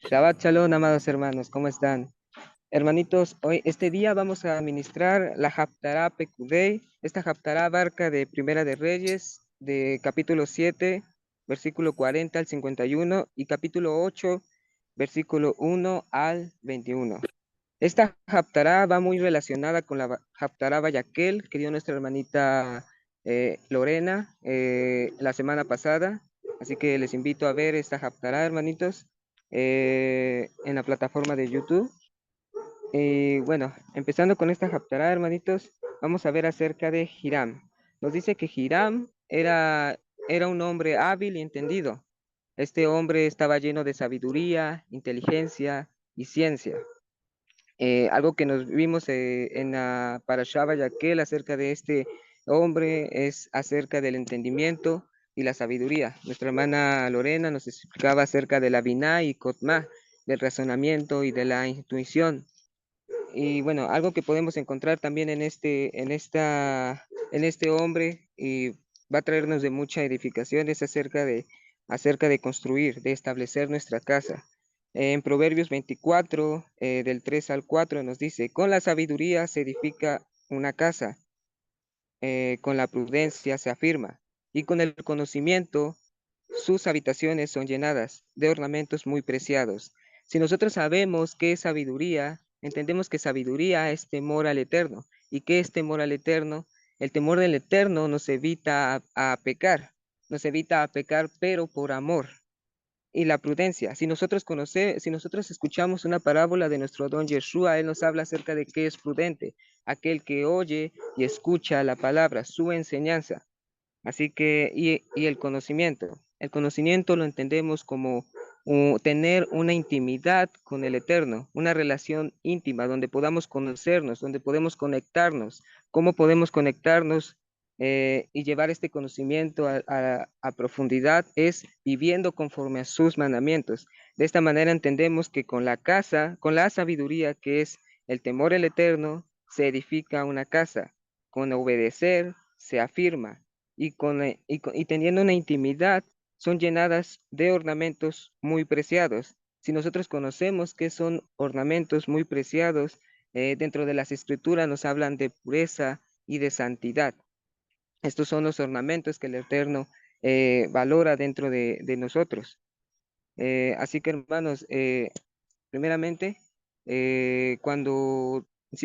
Shabbat Shalom, amados hermanos, ¿cómo están? Hermanitos, hoy, este día vamos a ministrar la Haftará Pekudei. Esta Haftará abarca de Primera de Reyes, de capítulo 7, versículo 40 al 51, y capítulo 8, versículo 1 al 21. Esta Haftará va muy relacionada con la Haftará Bayaquel que dio nuestra hermanita Lorena la semana pasada. Así que les invito a ver esta Haftará, hermanitos, en la plataforma de YouTube. Y bueno, empezando con esta Haftará, hermanitos, vamos a ver acerca de Hiram. Nos dice que Hiram era un hombre hábil y entendido. Este hombre estaba lleno de sabiduría, inteligencia y ciencia. Algo que nos vimos en la Parashá Yaquel acerca de este hombre es acerca del entendimiento y la sabiduría. Nuestra hermana Lorena nos explicaba acerca de la Binah y Kotmah, del razonamiento y de la intuición. Y bueno, algo que podemos encontrar también en este hombre y va a traernos de mucha edificación es acerca de construir, de establecer nuestra casa. En Proverbios 24, del 3 al 4 nos dice, con la sabiduría se edifica una casa, con la prudencia se afirma, y con el conocimiento sus habitaciones son llenadas de ornamentos muy preciados. Si nosotros sabemos qué es sabiduría, entendemos que sabiduría es temor al Eterno. ¿Y qué es temor al Eterno? El temor del Eterno nos evita a pecar, nos evita a pecar, pero por amor. Y la prudencia. Si nosotros escuchamos una parábola de nuestro don Yeshua, él nos habla acerca de qué es prudente, aquel que oye y escucha la palabra, su enseñanza. Así que, y el conocimiento. El conocimiento lo entendemos como tener una intimidad con el Eterno, una relación íntima donde podamos conocernos, donde podemos conectarnos. ¿Cómo podemos conectarnos y llevar este conocimiento a profundidad? Es viviendo conforme a sus mandamientos. De esta manera entendemos que con la casa, con la sabiduría que es el temor al Eterno, se edifica una casa. Con obedecer se afirma y teniendo una intimidad, son llenadas de ornamentos muy preciados. Si nosotros conocemos qué son ornamentos muy preciados, dentro de las escrituras nos hablan de pureza y de santidad. Estos son los ornamentos que el Eterno valora dentro de nosotros. Así que, hermanos, primeramente, si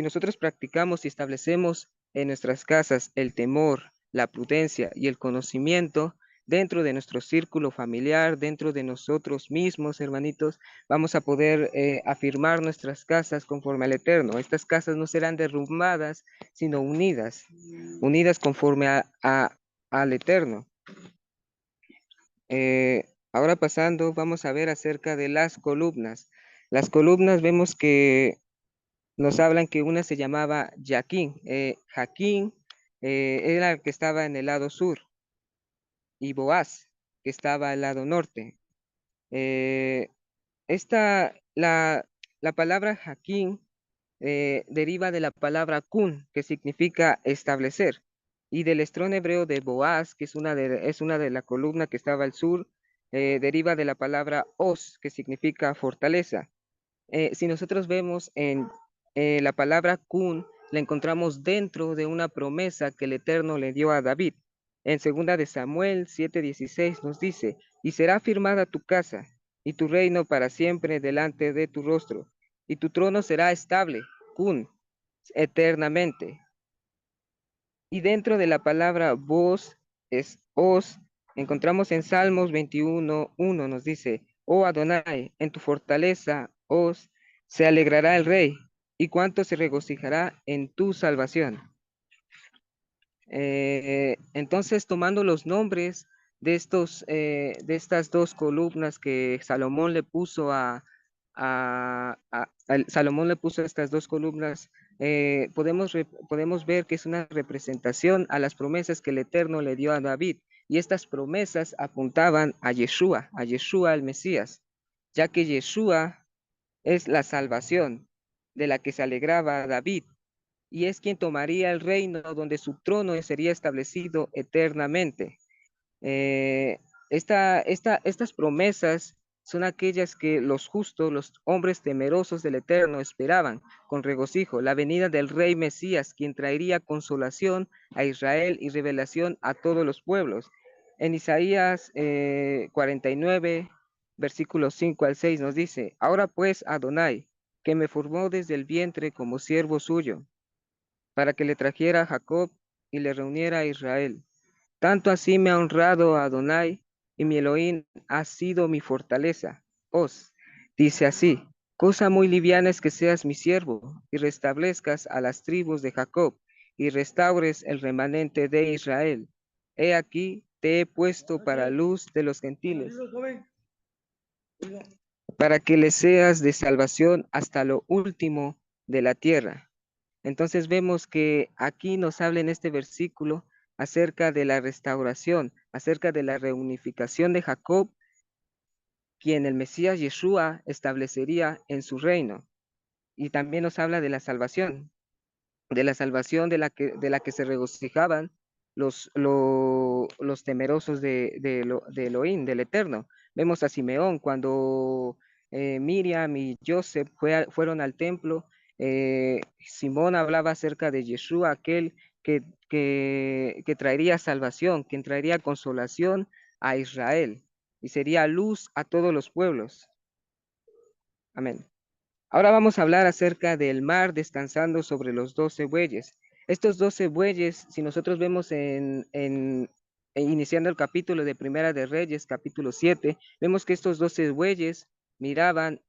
nosotros practicamos y establecemos en nuestras casas el temor, la prudencia y el conocimiento dentro de nuestro círculo familiar, dentro de nosotros mismos, hermanitos, vamos a poder afirmar nuestras casas conforme al Eterno. Estas casas no serán derrumbadas, sino unidas, unidas conforme al Eterno. Ahora pasando, vamos a ver acerca de las columnas. Las columnas vemos que nos hablan que una se llamaba Jaquín. Jaquín era el que estaba en el lado sur y Boaz, que estaba al lado norte. Eh, esta, la palabra Jaquín deriva de la palabra kun, que significa establecer, y del estrón hebreo de Boaz, que es una de la columna que estaba al sur, deriva de la palabra os, que significa fortaleza. Si nosotros vemos en la palabra kun, la encontramos dentro de una promesa que el Eterno le dio a David. En segunda de Samuel 7:16 nos dice, y será firmada tu casa y tu reino para siempre delante de tu rostro, y tu trono será estable, kun, eternamente. Y dentro de la palabra vos es os, encontramos en Salmos 21:1 nos dice, oh Adonai, en tu fortaleza os se alegrará el rey, y cuánto se regocijará en tu salvación. Entonces, tomando los nombres de estas dos columnas que Salomón le puso Salomón le puso a estas dos columnas, podemos ver que es una representación a las promesas que el Eterno le dio a David. Y estas promesas apuntaban a Yeshua el Mesías, ya que Yeshua es la salvación de la que se alegraba David y es quien tomaría el reino donde su trono sería establecido eternamente. Eh, estas promesas son aquellas que los justos, los hombres temerosos del Eterno esperaban con regocijo, la venida del Rey Mesías, quien traería consolación a Israel y revelación a todos los pueblos. En Isaías 49, versículos 5 al 6 nos dice, ahora pues Adonai, que me formó desde el vientre como siervo suyo, para que le trajera a Jacob y le reuniera a Israel. Tanto así me ha honrado Adonai, y mi Elohim ha sido mi fortaleza. Dice así, cosa muy liviana es que seas mi siervo, y restablezcas a las tribus de Jacob, y restaures el remanente de Israel. He aquí, te he puesto para luz de los gentiles, para que le seas de salvación hasta lo último de la tierra. Entonces vemos que aquí nos habla en este versículo acerca de la restauración, acerca de la reunificación de Jacob, quien el Mesías Yeshua establecería en su reino. Y también nos habla de la salvación de la que se regocijaban los temerosos de Elohim, del Eterno. Vemos a Simeón cuando Miriam y Joseph fueron al templo. Simón hablaba acerca de Yeshua, aquel que traería salvación, quien traería consolación a Israel y sería luz a todos los pueblos. Amén. Ahora vamos a hablar acerca del mar descansando sobre los 12 bueyes. Estos 12 bueyes, si nosotros vemos iniciando el capítulo de Primera de Reyes, capítulo 7, vemos que estos 12 bueyes miraban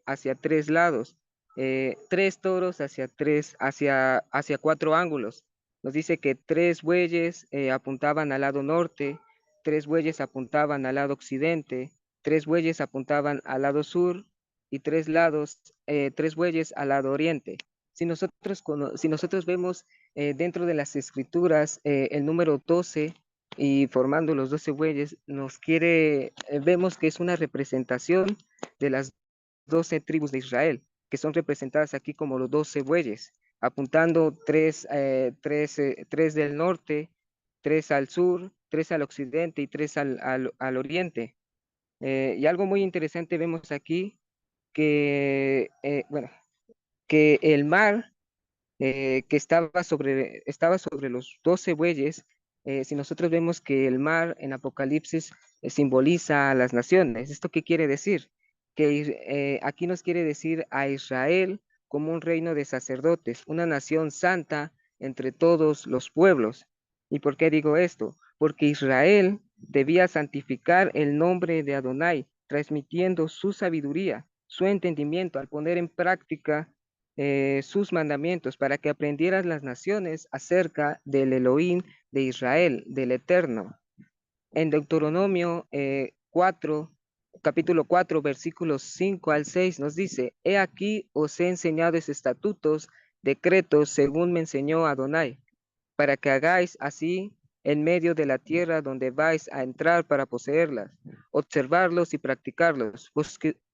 hacia tres lados, tres toros hacia cuatro ángulos. Nos dice que tres bueyes apuntaban al lado norte, tres bueyes apuntaban al lado occidente, tres bueyes apuntaban al lado sur y tres bueyes al lado oriente. Si nosotros vemos dentro de las escrituras el número 12 y formando los 12 bueyes, vemos que es una representación de las 12 tribus de Israel, que son representadas aquí como los 12 bueyes, apuntando tres del norte, tres al sur, tres al occidente y tres al oriente. Y algo muy interesante vemos aquí bueno, que el mar que estaba sobre los 12 bueyes, si nosotros vemos que el mar en Apocalipsis simboliza a las naciones, ¿esto qué quiere decir? Que aquí nos quiere decir a Israel como un reino de sacerdotes, una nación santa entre todos los pueblos. ¿Y por qué digo esto? Porque Israel debía santificar el nombre de Adonai, transmitiendo su sabiduría, su entendimiento, al poner en práctica sus mandamientos para que aprendieran las naciones acerca del Elohim de Israel, del Eterno. En Deuteronomio 4, capítulo 4, versículos 5 al 6 nos dice, he aquí os he enseñado estatutos, decretos, según me enseñó Adonai, para que hagáis así en medio de la tierra donde vais a entrar para poseerlas, observarlos y practicarlos,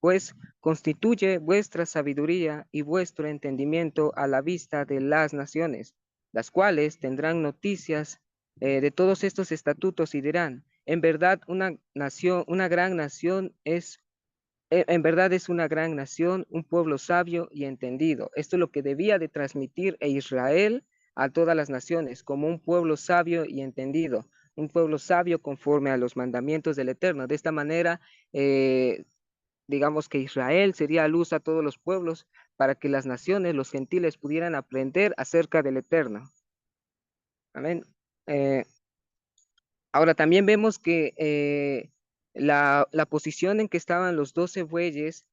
pues constituye vuestra sabiduría y vuestro entendimiento a la vista de las naciones, las cuales tendrán noticias de todos estos estatutos y dirán, en verdad una gran nación en verdad es una gran nación, un pueblo sabio y entendido. Esto es lo que debía de transmitir Israel a todas las naciones, como un pueblo sabio y entendido, un pueblo sabio conforme a los mandamientos del Eterno. De esta manera, digamos que Israel sería luz a todos los pueblos para que las naciones, los gentiles, pudieran aprender acerca del Eterno. Amén. Eh, Ahora también vemos que la posición en que estaban los 12 bueyes,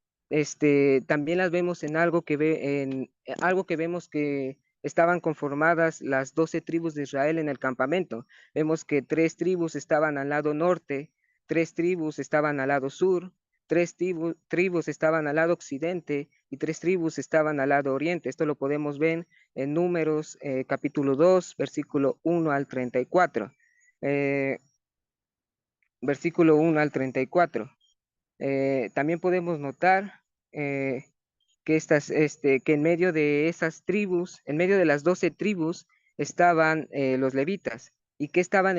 también las vemos en algo que vemos que estaban conformadas las 12 tribus de Israel en el campamento. Vemos que tres tribus estaban al lado norte, tres tribus estaban al lado sur, tribus estaban al lado occidente y tres tribus estaban al lado oriente. Esto lo podemos ver en Números capítulo 2, versículo 1 al 34. Eh, Versículo 1 al 34. También podemos notar que en medio de esas tribus, en medio de las 12 tribus, estaban los levitas. Y que estaban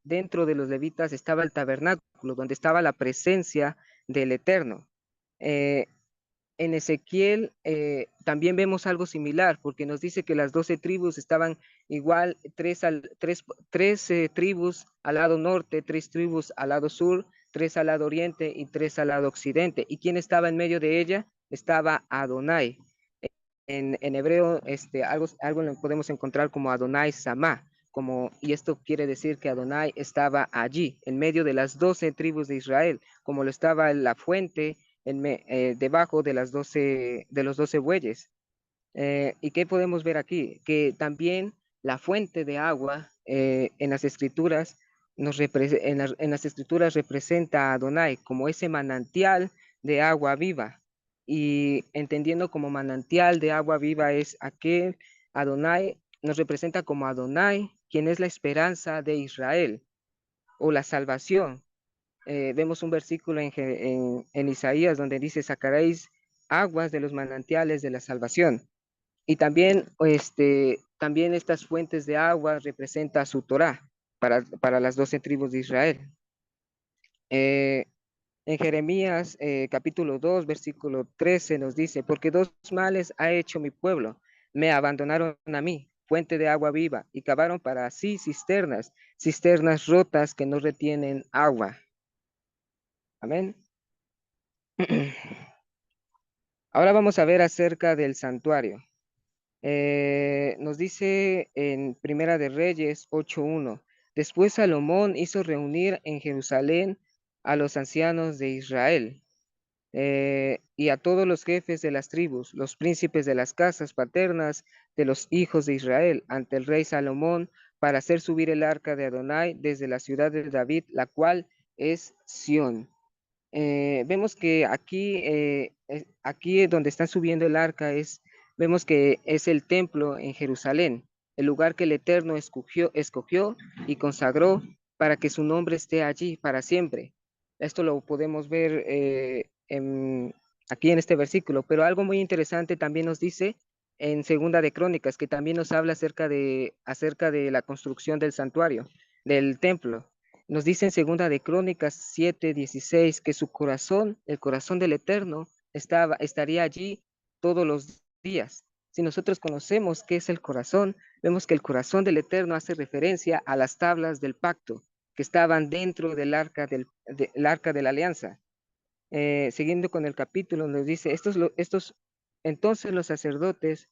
dentro de los levitas estaba el tabernáculo, donde estaba la presencia del Eterno. Eh, en Ezequiel también vemos algo similar, porque nos dice que las 12 tribus estaban igual, tres tribus al lado norte, 3 tribus al lado sur, 3 al lado oriente y 3 al lado occidente. ¿Y quién estaba en medio de ella? Estaba Adonai. En hebreo algo lo podemos encontrar como Adonai Samá, y esto quiere decir que Adonai estaba allí, en medio de las 12 tribus de Israel, como lo estaba la fuente debajo de los 12 bueyes. ¿Y qué podemos ver aquí? Que también la fuente de agua en las escrituras en las escrituras representa a Adonai como ese manantial de agua viva. Y entendiendo como manantial de agua viva es aquel Adonai, nos representa como Adonai, quien es la esperanza de Israel o la salvación. Vemos un versículo en Isaías donde dice, sacaréis aguas de los manantiales de la salvación. Y también, también estas fuentes de agua representan su Torá para las 12 tribus de Israel. Eh, en Jeremías capítulo 2, versículo 13 nos dice, porque 2 males ha hecho mi pueblo, me abandonaron a mí, fuente de agua viva, y cavaron para sí cisternas, cisternas rotas que no retienen agua. Amén. Ahora vamos a ver acerca del santuario. Nos dice en Primera de Reyes 8:1, después Salomón hizo reunir en Jerusalén a los ancianos de Israel y a todos los jefes de las tribus, los príncipes de las casas paternas de los hijos de Israel, ante el rey Salomón, para hacer subir el arca de Adonai desde la ciudad de David, la cual es Sión. Vemos que aquí donde están subiendo el arca vemos que es el templo en Jerusalén, el lugar que el Eterno escogió y consagró para que su nombre esté allí para siempre. Esto lo podemos ver aquí en este versículo, pero algo muy interesante también nos dice en Segunda de Crónicas, que también nos habla acerca de la construcción del santuario, del templo. Nos dice en Segunda de Crónicas 7:16 que su corazón, el corazón del Eterno, estaría allí todos los días. Si nosotros conocemos qué es el corazón, vemos que el corazón del Eterno hace referencia a las tablas del pacto que estaban dentro del arca de la alianza. Siguiendo con el capítulo, nos dice, entonces los sacerdotes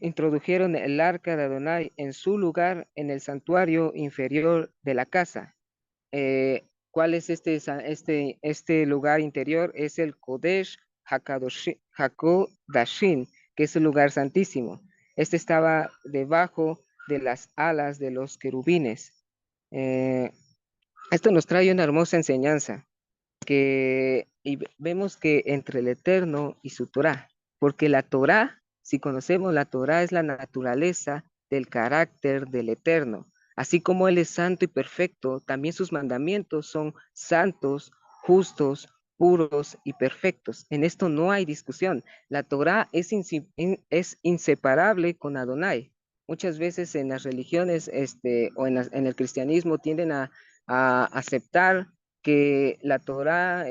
introdujeron el arca de Adonai en su lugar en el santuario inferior de la casa. ¿Cuál es este lugar interior? Es el Kodesh Hakodashim, que es el lugar santísimo. Este estaba debajo de las alas de los querubines. Eh, Esto nos trae una hermosa enseñanza y vemos que entre el Eterno y su Torá, porque la Torá, si conocemos la Torá, es la naturaleza del carácter del Eterno. Así como Él es santo y perfecto, también sus mandamientos son santos, justos, puros y perfectos. En esto no hay discusión. La Torá es inseparable con Adonai. Muchas veces en las religiones o en el cristianismo tienden a aceptar que la Torá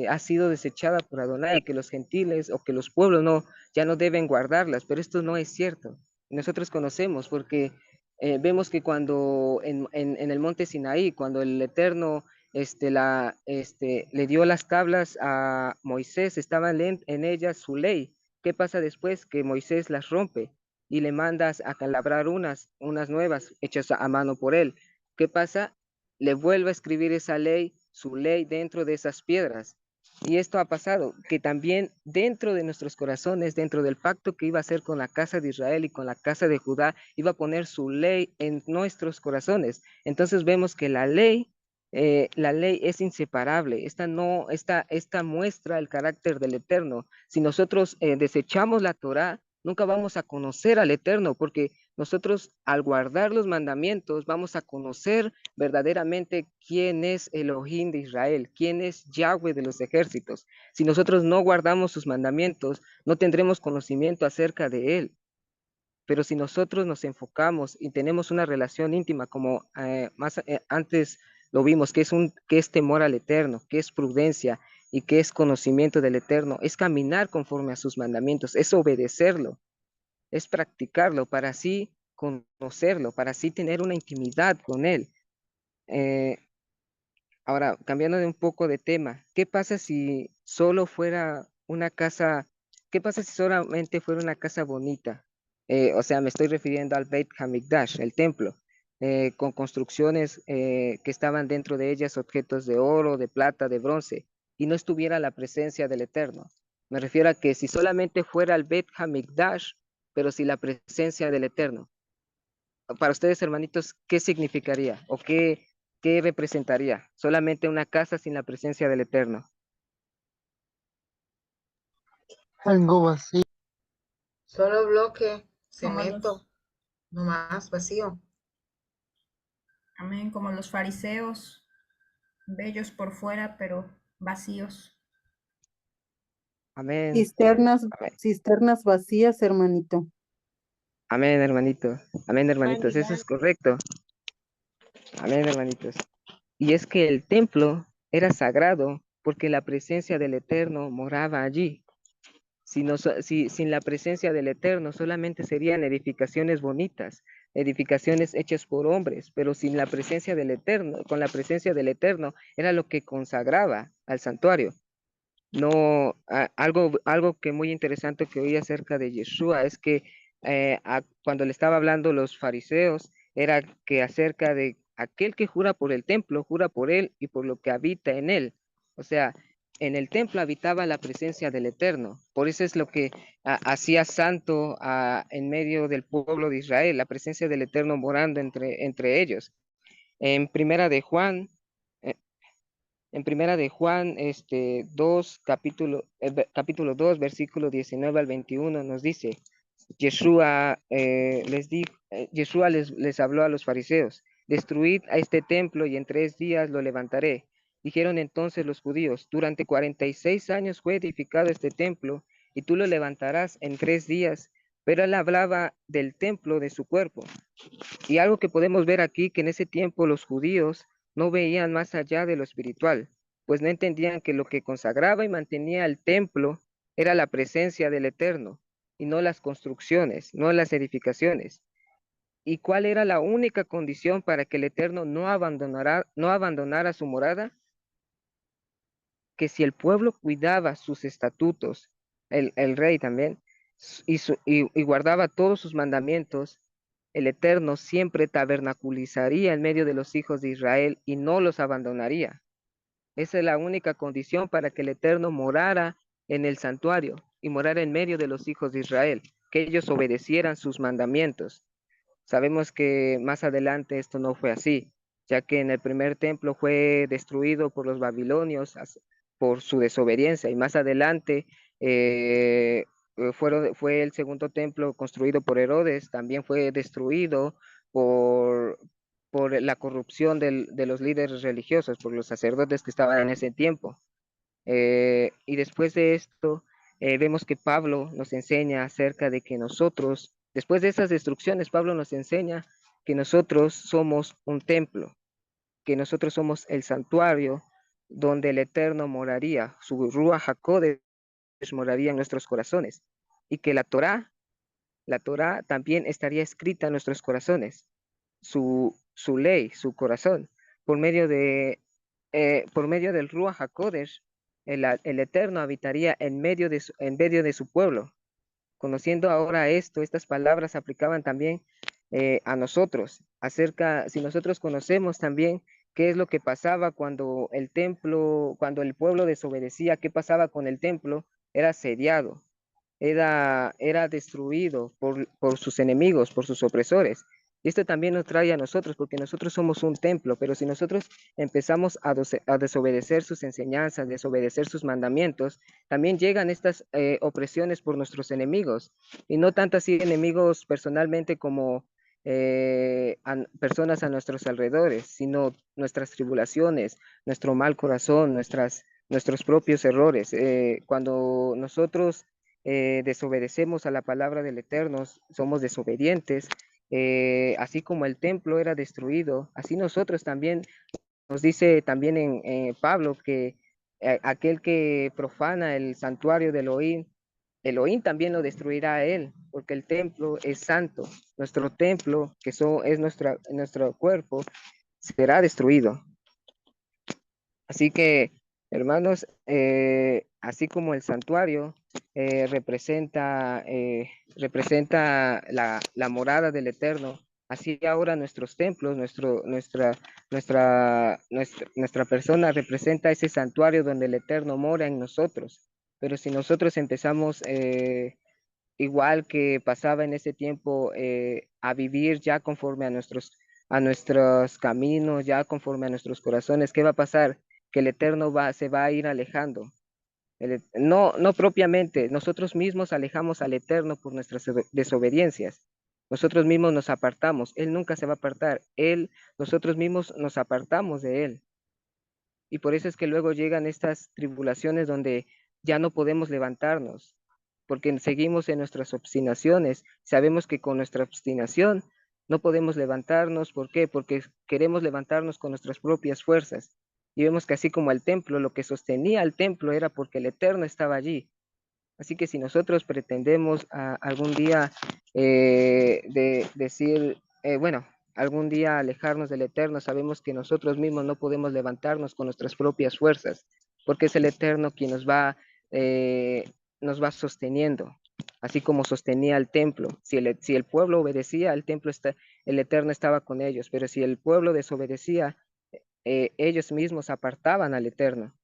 ha sido desechada por Adonai, que los gentiles o que los pueblos ya no deben guardarlas, pero esto no es cierto. Nosotros conocemos porque vemos que cuando en el monte Sinaí, cuando el Eterno le dio las tablas a Moisés, estaba en ellas su ley. ¿Qué pasa después? Que Moisés las rompe y le mandas a calabrar unas nuevas hechas a mano por él. ¿Qué pasa? Le vuelve a escribir esa ley, su ley dentro de esas piedras. Y esto ha pasado, que también dentro de nuestros corazones, dentro del pacto que iba a hacer con la casa de Israel y con la casa de Judá, iba a poner su ley en nuestros corazones. Entonces vemos que la ley es inseparable. Esta muestra el carácter del Eterno. Si nosotros desechamos la Torá, nunca vamos a conocer al Eterno, porque nosotros al guardar los mandamientos vamos a conocer verdaderamente quién es Elohim de Israel, quién es Yahweh de los ejércitos. Si nosotros no guardamos sus mandamientos, no tendremos conocimiento acerca de él. Pero si nosotros nos enfocamos y tenemos una relación íntima, como antes lo vimos, que es temor al Eterno, que es prudencia y que es conocimiento del Eterno, es caminar conforme a sus mandamientos, es obedecerlo, es practicarlo para así conocerlo, para así tener una intimidad con Él. Eh, Ahora, cambiando de un poco de tema, ¿qué pasa si solo fuera una casa, qué pasa si solamente fuera una casa bonita? O sea, me estoy refiriendo al Beit Hamikdash, el templo, con construcciones que estaban dentro de ellas objetos de oro, de plata, de bronce, y no estuviera la presencia del Eterno. Me refiero a que si solamente fuera el Beit Hamikdash, pero sin la presencia del Eterno, para ustedes, hermanitos, ¿qué significaría o qué representaría? Solamente una casa sin la presencia del Eterno. Algo vacío. Solo bloque, Como cemento, los, nomás vacío. amén, como los fariseos, bellos por fuera, pero vacíos. Amén. Cisternas, Amén. cisternas vacías, hermanito. Amén, hermanito. Amén, hermanitos. Eso es Vanidad. correcto. Amén, hermanitos. Y es que el templo era sagrado porque la presencia del Eterno moraba allí. Si sin la presencia del Eterno solamente serían edificaciones bonitas, edificaciones hechas por hombres, pero sin la presencia del Eterno, con la presencia del Eterno era lo que consagraba al santuario. No, algo que muy interesante que oí acerca de Yeshua es que cuando le estaba hablando los fariseos, era que acerca de aquel que jura por el templo, jura por él y por lo que habita en él. O sea, en el templo habitaba la presencia del Eterno. Por eso es lo que hacía santo en medio del pueblo de Israel, la presencia del Eterno morando entre ellos. En primera de Juan, eh, en Primera de Juan, 2, capítulo 2, versículo 19 al 21, nos dice, Yeshua les habló a los fariseos, destruid a este templo y en 3 días lo levantaré. Dijeron entonces los judíos, durante 46 años fue edificado este templo y tú lo levantarás en 3 días. Pero él hablaba del templo de su cuerpo. Y algo que podemos ver aquí, que en ese tiempo los judíos no veían más allá de lo espiritual, pues no entendían que lo que consagraba y mantenía el templo era la presencia del Eterno y no las construcciones, no las edificaciones. ¿Y cuál era la única condición para que el Eterno no abandonara su morada? Que si el pueblo cuidaba sus estatutos, el rey también, y guardaba todos sus mandamientos, el Eterno siempre tabernaculizaría en medio de los hijos de Israel y no los abandonaría. Esa es la única condición para que el Eterno morara en el santuario y morara en medio de los hijos de Israel, que ellos obedecieran sus mandamientos. Sabemos que más adelante esto no fue así, ya que en el primer templo fue destruido por los babilonios por su desobediencia y más adelante fue el segundo templo construido por Herodes, también fue destruido por, por la corrupción de los líderes religiosos, por los sacerdotes que estaban en ese tiempo. Y después de esto, vemos que Pablo nos enseña acerca de que nosotros, después de esas destrucciones, Pablo nos enseña que nosotros somos un templo, que nosotros somos el santuario donde el Eterno moraría, su Ruach HaKodesh moraría en nuestros corazones, y que la Torá también estaría escrita en nuestros corazones, su ley, su corazón, por medio del Ruach HaKodesh, el Eterno habitaría en medio de su pueblo. Conociendo ahora esto, estas palabras se aplicaban también a nosotros, si nosotros conocemos también qué es lo que pasaba cuando el pueblo desobedecía, qué pasaba con el templo, era asediado, era destruido por sus enemigos, por sus opresores. Y esto también nos trae a nosotros, porque nosotros somos un templo, pero si nosotros empezamos a desobedecer sus enseñanzas, desobedecer sus mandamientos, también llegan estas opresiones por nuestros enemigos, y no tanto así enemigos personalmente como personas a nuestros alrededores, sino nuestras tribulaciones, nuestro mal corazón, nuestros propios errores. Cuando nosotros desobedecemos a la palabra del Eterno, somos desobedientes, así como el templo era destruido, así nosotros también nos dice también en Pablo que aquel que profana el santuario de Elohim también lo destruirá a él, porque el templo es santo. Nuestro templo, que es nuestro cuerpo, será destruido. Así que, hermanos, así como el santuario representa la morada del Eterno, así ahora nuestros templos, nuestra persona representa ese santuario donde el Eterno mora en nosotros. Pero si nosotros empezamos igual que pasaba en ese tiempo, a vivir ya conforme a nuestros caminos, ya conforme a nuestros corazones, ¿qué va a pasar? Que el Eterno se va a ir alejando. No propiamente, nosotros mismos alejamos al Eterno por nuestras desobediencias. Nosotros mismos nos apartamos, Él nunca se va a apartar, nosotros mismos nos apartamos de Él. Y por eso es que luego llegan estas tribulaciones donde ya no podemos levantarnos, porque seguimos en nuestras obstinaciones. Sabemos que con nuestra obstinación no podemos levantarnos. ¿Por qué? Porque queremos levantarnos con nuestras propias fuerzas. Y vemos que así como el templo, lo que sostenía el templo era porque el Eterno estaba allí. Así que si nosotros pretendemos algún día decir, bueno, algún día alejarnos del Eterno, sabemos que nosotros mismos no podemos levantarnos con nuestras propias fuerzas, porque es el Eterno quien nos va sosteniendo, así como sostenía el templo. Si el pueblo obedecía, el Eterno estaba con ellos, pero si el pueblo desobedecía, ellos mismos apartaban al Eterno.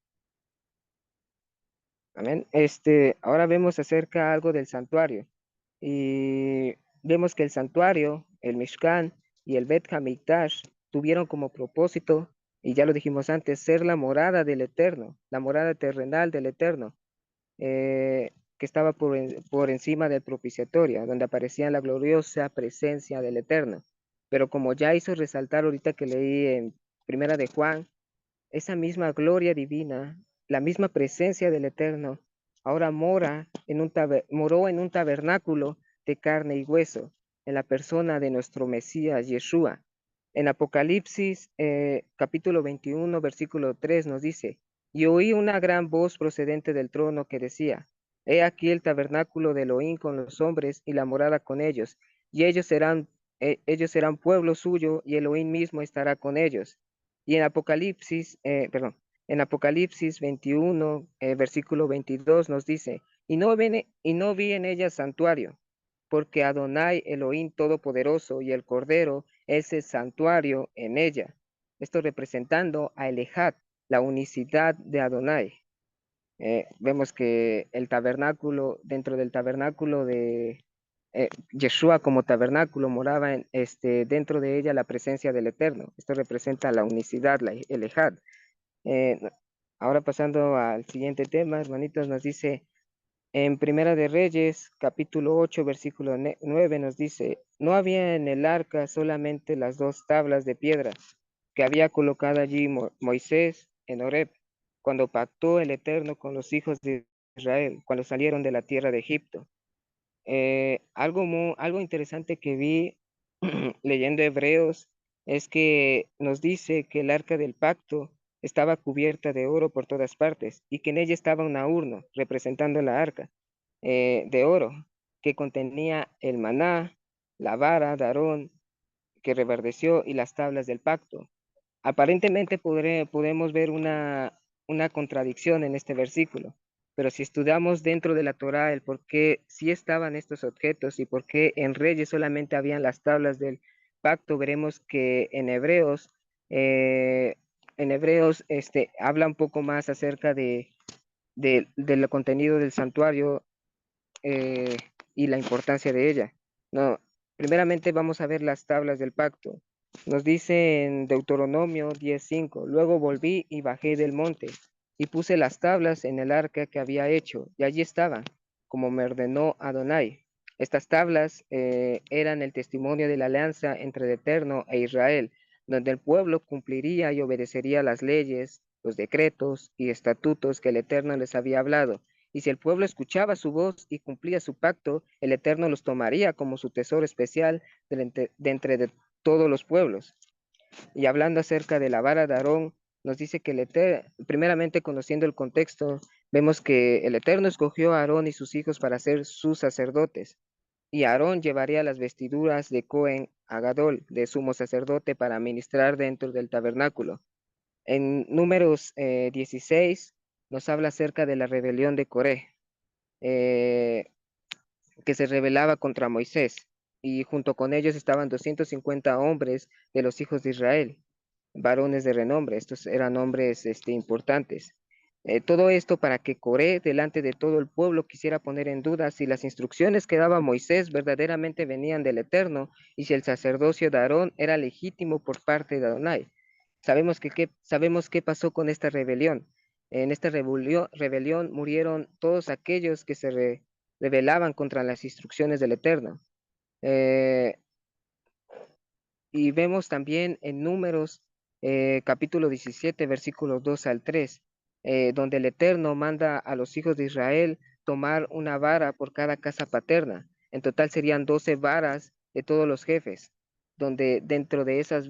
Amén. Ahora vemos acerca algo del santuario y vemos que el santuario, el Mishkan y el Bet Hamikdash tuvieron como propósito, y ya lo dijimos antes, ser la morada del Eterno, la morada terrenal del Eterno, que estaba por encima del propiciatorio, donde aparecía la gloriosa presencia del Eterno. Pero como ya hizo resaltar ahorita que leí en Primera de Juan, esa misma gloria divina, la misma presencia del Eterno, ahora moró en un tabernáculo de carne y hueso, en la persona de nuestro Mesías, Yeshua. En Apocalipsis, capítulo 21, versículo 3 nos dice, y oí una gran voz procedente del trono que decía, he aquí el tabernáculo de Elohim con los hombres y la morada con ellos, y ellos serán pueblo suyo, y Elohim mismo estará con ellos. Y en Apocalipsis 21, versículo 22 nos dice, y no vi en ella santuario, porque Adonai Elohim Todopoderoso y el Cordero es el santuario en ella. Esto representando a Elejad, la unicidad de Adonai. Vemos que dentro del tabernáculo de Yeshua como tabernáculo moraba dentro de ella la presencia del Eterno. Esto representa la unicidad, el Ejad. Eh, Ahora pasando al siguiente tema, hermanitos, nos dice en Primera de Reyes, capítulo 8, versículo 9, nos dice, no había en el arca solamente las dos tablas de piedra que había colocado allí Moisés en Horeb, cuando pactó el Eterno con los hijos de Israel, cuando salieron de la tierra de Egipto. Algo interesante que vi leyendo Hebreos es que nos dice que el arca del pacto estaba cubierta de oro por todas partes y que en ella estaba una urna representando la arca de oro que contenía el maná, la vara de Aarón que reverdeció y las tablas del pacto. Aparentemente podemos ver una contradicción en este versículo, pero si estudiamos dentro de la Torá el por qué sí estaban estos objetos y por qué en Reyes solamente habían las tablas del pacto, veremos que en Hebreos habla un poco más acerca del contenido del santuario eh, y la importancia de ella. No, primeramente vamos a ver las tablas del pacto. Nos dice en Deuteronomio 10:5, luego volví y bajé del monte y puse las tablas en el arca que había hecho, y allí estaban, como me ordenó Adonai. Estas tablas eran el testimonio de la alianza entre el Eterno e Israel, donde el pueblo cumpliría y obedecería las leyes, los decretos y estatutos que el Eterno les había hablado. Y si el pueblo escuchaba su voz y cumplía su pacto, el Eterno los tomaría como su tesoro especial de entre todos los pueblos. Y hablando acerca de la vara de Aarón, nos dice que primeramente conociendo el contexto, vemos que el Eterno escogió a Aarón y sus hijos para ser sus sacerdotes. Y Aarón llevaría las vestiduras de Cohen Agadol, de sumo sacerdote, para ministrar dentro del tabernáculo. En Números 16 nos habla acerca de la rebelión de Coré, eh, que se rebelaba contra Moisés, y junto con ellos estaban 250 hombres de los hijos de Israel, varones de renombre. Estos eran hombres importantes. Todo esto para que Coré, delante de todo el pueblo, quisiera poner en duda si las instrucciones que daba Moisés verdaderamente venían del Eterno y si el sacerdocio de Aarón era legítimo por parte de Adonai. Sabemos qué pasó con esta rebelión. En esta rebelión murieron todos aquellos que se rebelaban contra las instrucciones del Eterno. Eh, y vemos también en Números capítulo 17, versículos 2 al 3, donde el Eterno manda a los hijos de Israel tomar una vara por cada casa paterna. En total serían 12 varas de todos los jefes, donde dentro de esas,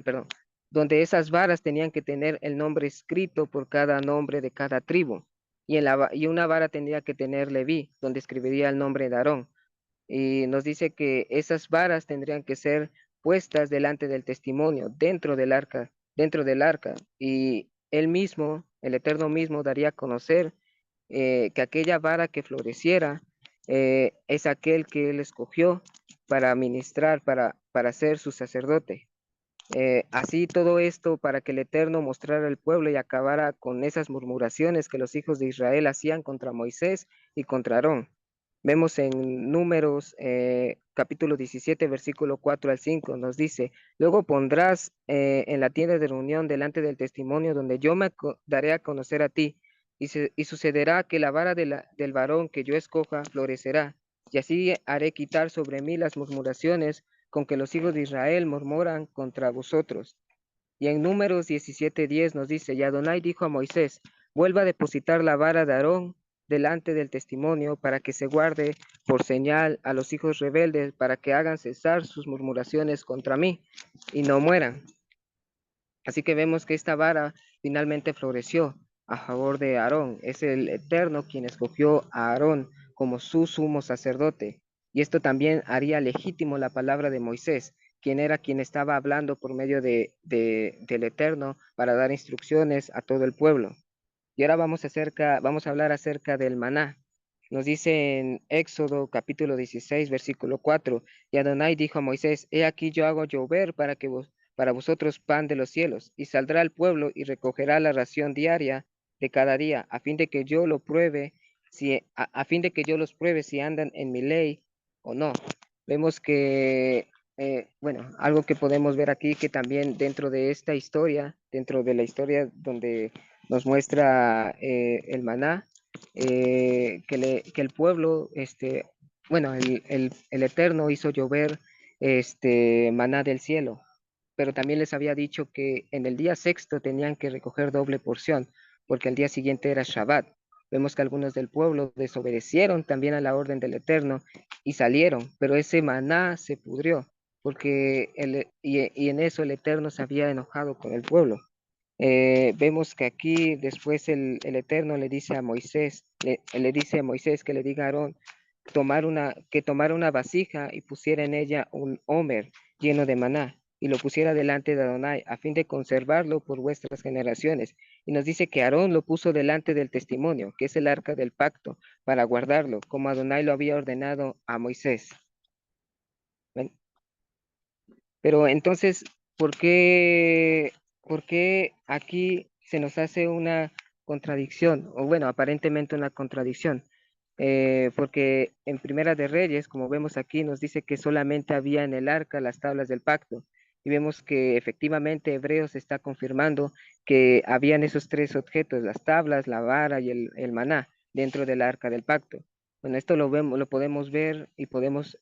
perdón, donde esas varas tenían que tener el nombre escrito por cada nombre de cada tribu. Y una vara tendría que tener Leví, donde escribiría el nombre de Aarón. Y nos dice que esas varas tendrían que ser puestas delante del testimonio, dentro del arca, y él mismo, el Eterno mismo, daría a conocer que aquella vara que floreciera es aquel que él escogió para ministrar, para ser su sacerdote. Así todo esto para que el Eterno mostrara al pueblo y acabara con esas murmuraciones que los hijos de Israel hacían contra Moisés y contra Aarón. Vemos en Números capítulo 17, versículo 4 al 5, nos dice, luego pondrás en la tienda de reunión delante del testimonio donde yo me daré a conocer a ti, y sucederá que la vara del varón que yo escoja florecerá, y así haré quitar sobre mí las murmuraciones con que los hijos de Israel murmuran contra vosotros. Y en Números 17:10 nos dice, y Adonai dijo a Moisés, vuelva a depositar la vara de Aarón delante del testimonio para que se guarde por señal a los hijos rebeldes, para que hagan cesar sus murmuraciones contra mí y no mueran. Así que vemos que esta vara finalmente floreció a favor de Aarón. Es el Eterno quien escogió a Aarón como su sumo sacerdote. Y esto también haría legítimo la palabra de Moisés, quien estaba hablando por medio del Eterno para dar instrucciones a todo el pueblo. Y ahora vamos a hablar acerca del maná. Nos dice en Éxodo capítulo 16, versículo 4, y Adonai dijo a Moisés, he aquí yo hago llover para vosotros pan de los cielos, y saldrá el pueblo y recogerá la ración diaria de cada día, a fin de que yo lo pruebe, a fin de que yo los pruebe si andan en mi ley o no. Vemos que, bueno, algo que podemos ver aquí, que también dentro de esta historia, dentro de la historia donde nos muestra el maná, que el pueblo, bueno, el Eterno hizo llover maná del cielo, pero también les había dicho que en el día sexto tenían que recoger doble porción, porque el día siguiente era Shabbat. Vemos que algunos del pueblo desobedecieron también a la orden del Eterno y salieron, pero ese maná se pudrió, y en eso el Eterno se había enojado con el pueblo. Vemos que aquí después el Eterno le dice a Moisés, le dice a Moisés que le diga a Aarón que tomara una vasija y pusiera en ella un homer lleno de maná y lo pusiera delante de Adonai a fin de conservarlo por vuestras generaciones. Y nos dice que Aarón lo puso delante del testimonio, que es el arca del pacto, para guardarlo, como Adonai lo había ordenado a Moisés. ¿Ven? Pero entonces, por qué aquí se nos hace una contradicción? O bueno, aparentemente una contradicción. Porque en Primera de Reyes, como vemos aquí, nos dice que solamente había en el arca las tablas del pacto. Y vemos que efectivamente Hebreos está confirmando que habían esos tres objetos, las tablas, la vara y el maná, dentro del arca del pacto. Bueno, esto lo podemos ver y podemos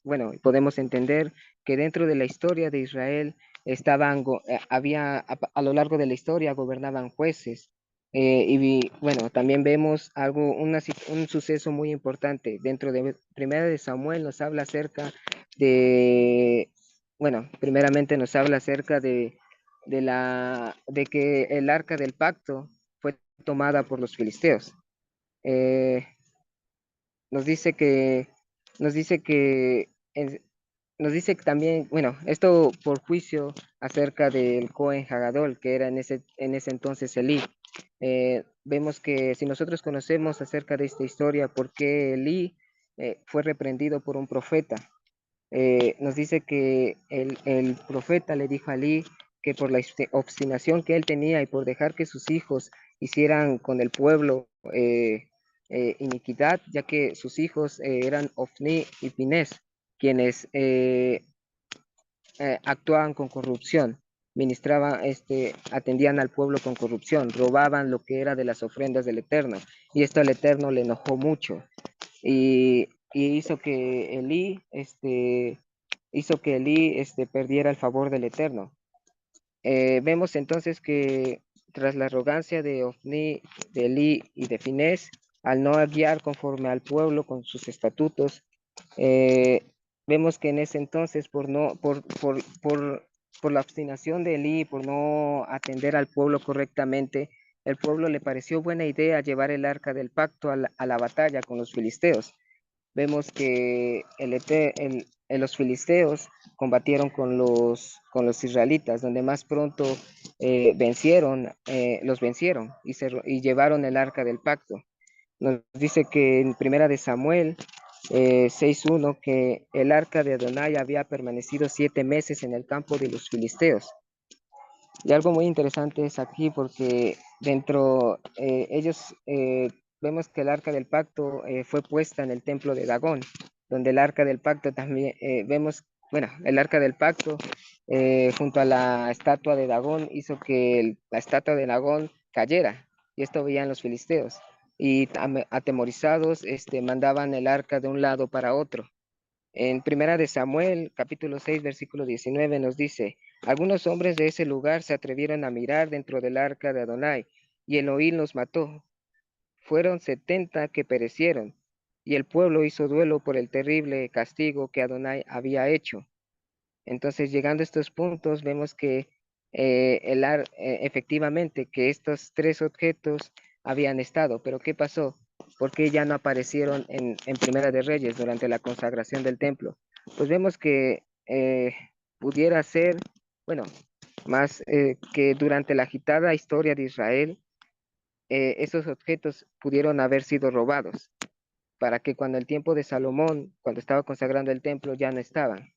entender que dentro de la historia de Israel a lo largo de la historia gobernaban jueces. Bueno, también vemos un suceso muy importante dentro de Primera de Samuel, nos habla acerca de bueno, primeramente nos habla acerca de que el arca del pacto fue tomada por los filisteos. Eh, nos dice que, nos dice que, nos dice que también, bueno, esto por juicio acerca del Cohen Hagadol, que era en ese entonces Elí. Vemos que si nosotros conocemos acerca de esta historia, por qué Elí fue reprendido por un profeta, nos dice que el profeta le dijo a Elí que por la obstinación que él tenía y por dejar que sus hijos hicieran con el pueblo iniquidad, ya que sus hijos eran Ofni y Pinés, quienes actuaban con corrupción, ministraban, atendían al pueblo con corrupción, robaban lo que era de las ofrendas del Eterno, y esto al Eterno le enojó mucho, y hizo que Elí perdiera el favor del Eterno. Vemos entonces que tras la arrogancia de Ofni, de Elí y de Finés, al no guiar conforme al pueblo con sus estatutos, eh, vemos que en ese entonces, por la obstinación de Elí, por no atender al pueblo correctamente, el pueblo le pareció buena idea llevar el arca del pacto a la batalla con los filisteos. Vemos que los filisteos combatieron con los israelitas, donde más pronto los vencieron y llevaron el arca del pacto. Nos dice que en Primera de Samuel 6:1 que el arca de Adonai había permanecido 7 meses en el campo de los filisteos. Y algo muy interesante es aquí porque vemos que el arca del pacto fue puesta en el templo de Dagón, donde el arca del pacto también el arca del pacto junto a la estatua de Dagón hizo que la estatua de Dagón cayera, y esto veían los filisteos, y atemorizados mandaban el arca de un lado para otro. En Primera de Samuel, capítulo 6, versículo 19, nos dice, algunos hombres de ese lugar se atrevieron a mirar dentro del arca de Adonai, y Elohim los mató. Fueron 70 que perecieron, y el pueblo hizo duelo por el terrible castigo que Adonai había hecho. Entonces, llegando a estos puntos, vemos que efectivamente que estos tres objetos habían estado, pero ¿qué pasó? ¿Por qué ya no aparecieron en Primera de Reyes durante la consagración del templo? Pues vemos que pudiera ser, bueno, más que durante la agitada historia de Israel, esos objetos pudieron haber sido robados, para que cuando el tiempo de Salomón, cuando estaba consagrando el templo, ya no estaban.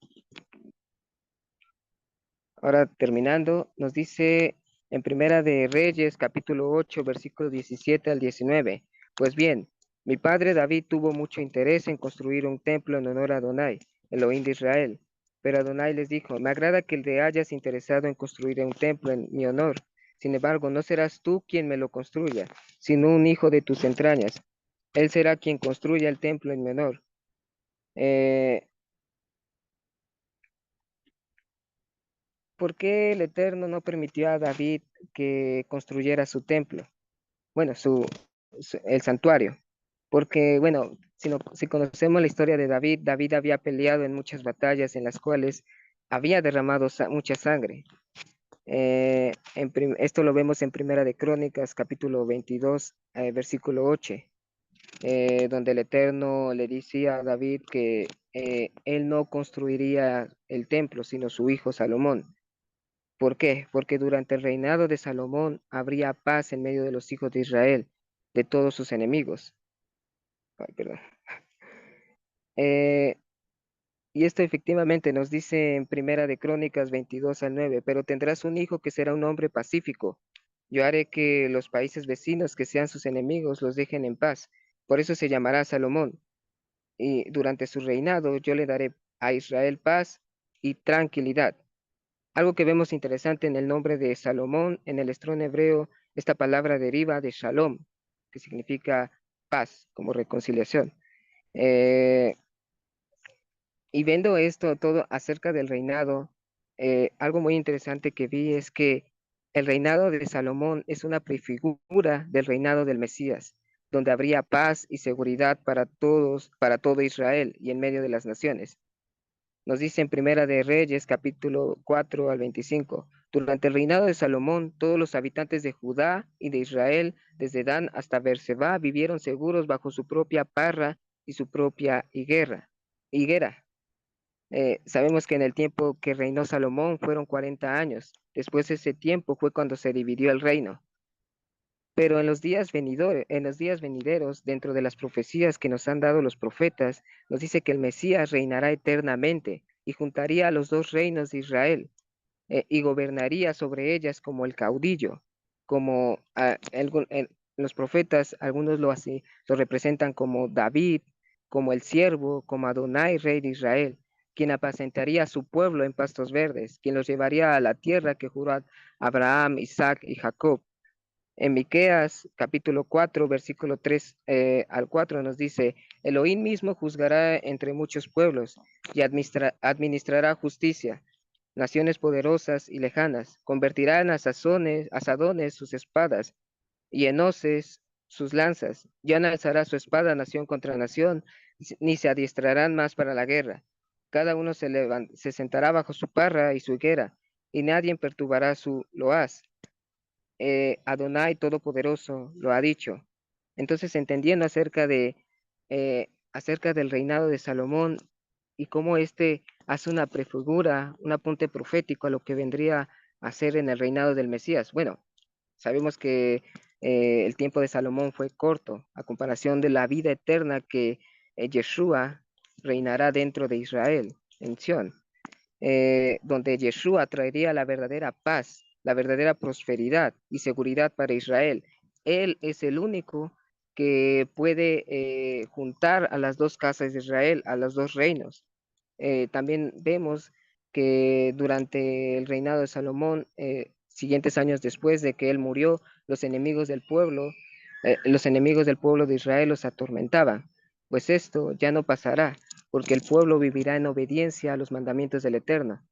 Ahora terminando, nos dice en Primera de Reyes, capítulo 8, versículo 17 al 19. Pues bien, mi padre David tuvo mucho interés en construir un templo en honor a Adonai, Elohim de Israel. Pero Adonai les dijo, me agrada que te hayas interesado en construir un templo en mi honor. Sin embargo, no serás tú quien me lo construya, sino un hijo de tus entrañas. Él será quien construya el templo en mi honor. ¿Por qué el Eterno no permitió a David que construyera su templo? Bueno, el santuario. Porque, bueno, si conocemos la historia de David, David había peleado en muchas batallas en las cuales había derramado mucha sangre. Esto lo vemos en Primera de Crónicas, capítulo 22, versículo 8, donde el Eterno le decía a David que él no construiría el templo, sino su hijo Salomón. ¿Por qué? Porque durante el reinado de Salomón habría paz en medio de los hijos de Israel, de todos sus enemigos. Ay, perdón. Eh, y esto efectivamente nos dice en Primera de Crónicas 22 al 9, pero tendrás un hijo que será un hombre pacífico. Yo haré que los países vecinos que sean sus enemigos los dejen en paz. Por eso se llamará Salomón. Y durante su reinado yo le daré a Israel paz y tranquilidad. Algo que vemos interesante en el nombre de Salomón, en el estrón hebreo, esta palabra deriva de shalom, que significa paz, como reconciliación. Eh, y viendo esto todo acerca del reinado, algo muy interesante que vi es que el reinado de Salomón es una prefigura del reinado del Mesías, donde habría paz y seguridad para todos, para todo Israel y en medio de las naciones. Nos dice en Primera de Reyes, capítulo 4 al 25. Durante el reinado de Salomón, todos los habitantes de Judá y de Israel, desde Dan hasta Beerseba, vivieron seguros bajo su propia parra y su propia higuera. Sabemos que en el tiempo que reinó Salomón fueron 40 años. Después de ese tiempo fue cuando se dividió el reino. Pero en los días venideros, dentro de las profecías que nos han dado los profetas, nos dice que el Mesías reinará eternamente y juntaría a los dos reinos de Israel, y gobernaría sobre ellas como el caudillo, como los profetas, algunos lo representan como David, como el siervo, como Adonai, rey de Israel, quien apacentaría a su pueblo en pastos verdes, quien los llevaría a la tierra que juró a Abraham, Isaac y Jacob. En Miqueas, capítulo 4, versículo 3 al 4 nos dice, Elohim mismo juzgará entre muchos pueblos y administrará justicia. Naciones poderosas y lejanas convertirá en asadones sus espadas y en hoces sus lanzas. Ya no alzará su espada nación contra nación, ni se adiestrarán más para la guerra. Cada uno se sentará bajo su parra y su higuera, y nadie perturbará su loaz. Adonai Todopoderoso lo ha dicho. Entonces, entendiendo acerca del reinado de Salomón y cómo éste hace una prefigura, un apunte profético a lo que vendría a ser en el reinado del Mesías. Bueno, sabemos que el tiempo de Salomón fue corto a comparación de la vida eterna que Yeshua reinará dentro de Israel, en Sion, donde Yeshua traería la verdadera paz, la verdadera prosperidad y seguridad para Israel. Él es el único que puede juntar a las dos casas de Israel, a los dos reinos. También vemos que durante el reinado de Salomón, siguientes años después de que él murió, los enemigos del pueblo de Israel los atormentaban. Pues esto ya no pasará, porque el pueblo vivirá en obediencia a los mandamientos del Eterno.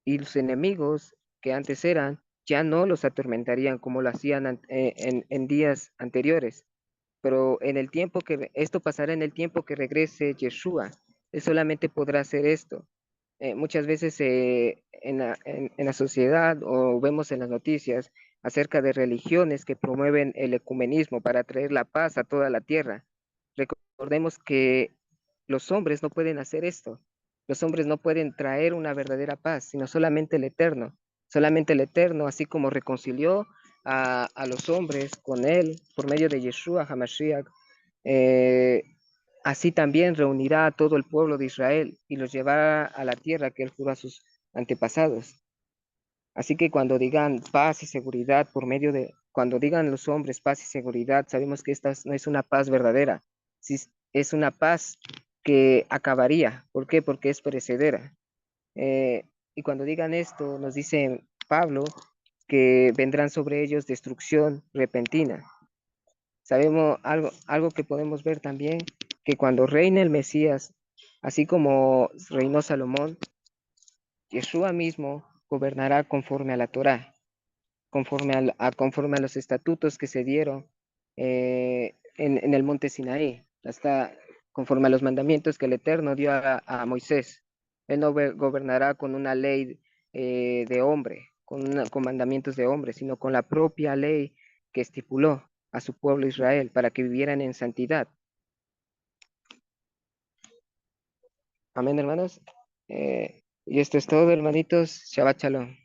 Y los enemigos que antes eran, ya no los atormentarían como lo hacían en días anteriores. Pero esto pasará en el tiempo que regrese Yeshua. Él solamente podrá hacer esto. Muchas veces en la sociedad o vemos en las noticias acerca de religiones que promueven el ecumenismo para traer la paz a toda la tierra. Recordemos que los hombres no pueden hacer esto. Los hombres no pueden traer una verdadera paz, sino solamente el Eterno. Solamente el Eterno, así como reconcilió a los hombres con él por medio de Yeshua HaMashiach, eh, así también reunirá a todo el pueblo de Israel y los llevará a la tierra que él juró a sus antepasados. Así que cuando digan paz y seguridad cuando digan los hombres paz y seguridad, sabemos que esta no es una paz verdadera, es una paz que acabaría. ¿Por qué? Porque es perecedera. Y cuando digan esto, nos dice Pablo que vendrán sobre ellos destrucción repentina. Sabemos algo que podemos ver también, que cuando reine el Mesías, así como reinó Salomón, Yeshua mismo gobernará conforme a la Torá, conforme a los estatutos que se dieron en el monte Sinaí, hasta conforme a los mandamientos que el Eterno dio a Moisés. Él no gobernará con una ley de hombre, con mandamientos de hombre, sino con la propia ley que estipuló a su pueblo Israel para que vivieran en santidad. Amén, hermanos. Y esto es todo, hermanitos. Shabbat Shalom.